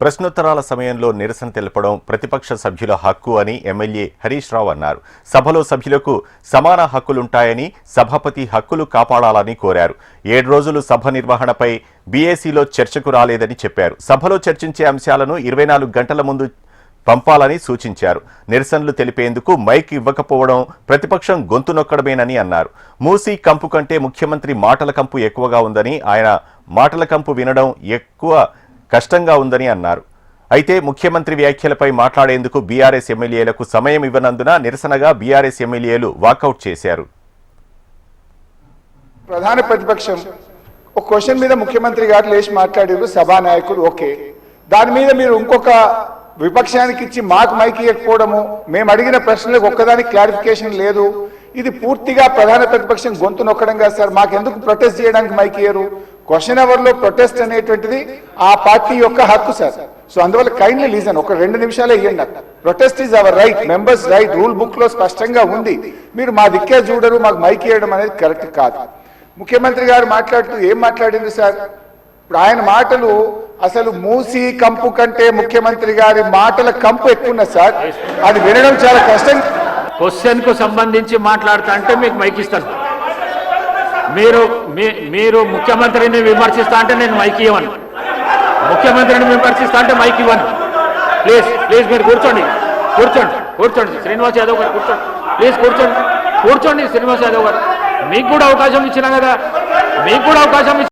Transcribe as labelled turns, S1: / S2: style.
S1: ప్రశ్నోత్తరాల సమయంలో నిరసన తెలపడం ప్రతిపక్ష సభ్యుల హక్కు అని ఎమ్మెల్యే హరీష్ రావు అన్నారు. సభలో సభ్యులకు సమాన హక్కులుంటాయని, సభాపతి హక్కులు కాపాడాలని కోరారు. 7 రోజులు సభ నిర్వహణపై బీఏసీలో చర్చకు రాలేదని చెప్పారు. సభలో చర్చించే అంశాలను 24 గంటల ముందు పంపాలని సూచించారు. నిరసనలు తెలిపేందుకు మైక్ ఇవ్వకపోవడం ప్రతిపక్షం గొంతు నొక్కడమేనని అన్నారు. మూసీ కంపు కంటే ముఖ్యమంత్రి మాటల కంపు ఎక్కువగా ఉందని, ఆయన మాటల కంపు వినడం ఎక్కువ కష్టంగా ఉందని అన్నారు. అయితే ముఖ్యమంత్రి వ్యాఖ్యలపై మాట్లాడేందుకు బీఆర్ఎస్ ఎమ్మెల్యేలకు సమయం ఇవ్వనందున నిరసనగా బీఆర్ఎస్ ఎమ్మెల్యేలు వాకౌట్ చేశారు.
S2: ప్రధాన ప్రతిపక్షం ఒక క్వశ్చన్ మీద ముఖ్యమంత్రి గారు లేచి మాట్లాడారు, సభానాయకుడు ఓకే, దాని మీద మీరు ఇంకొక విపక్షానికి ఇచ్చి మాకు మైక్ ఇవ్వకపోవడము, మేము అడిగిన ప్రశ్నలకు ఒక్కదానికి క్లారిఫికేషన్ లేదు, ఇది పూర్తిగా ప్రధాన ప్రతిపక్షం గొంతు నొక్కడం కాదు సార్. మాకెందుకు ప్రొటెస్ట్ చేయడానికి మైక్ ఇయ్యరు? క్వశ్చన్ అవర్ లో ప్రొటెస్ట్ అనేటువంటిది ఆ పార్టీ యొక్క హక్కు సార్. సో అందువల్ల కైండ్లీ లీజన్ ఒక 2 నిమిషాలే ఇవ్వండి. Protest is our right, members right, rule book లో స్పష్టంగా ఉంది. మీరు మా దిక్కే చూడరు, మాకు మైక్ ఇవ్వడం అనేది కరెక్ట్ కాదు. ముఖ్యమంత్రి గారు మాట్లాడుతూ ఏం మాట్లాడింది సార్? ఇప్పుడు ఆయన మాటలు అసలు మూసీ కంపు కంటే ముఖ్యమంత్రి గారి మాటల కంపు ఎక్కువ ఉన్నది సార్. అది వినడం చాలా కష్టం.
S3: క్వశ్చన్ కు సంబంధించి మాట్లాడుతా అంటే మీకు మైక్ ఇస్తాను. మీరు ముఖ్యమంత్రిని విమర్శిస్తా అంటే నేను మైక్ ఇవ్వను. ముఖ్యమంత్రిని విమర్శిస్తా అంటే మైక్ ఇవ్వను. ప్లీజ్ ప్లీజ్ మీరు కూర్చోండి శ్రీనివాస్ యాదవ్ గారు కూర్చోండి. ప్లీజ్ కూర్చోండి శ్రీనివాస్ యాదవ్ గారు. మీకు కూడా అవకాశం ఇచ్చినా కదా, మీకు కూడా అవకాశం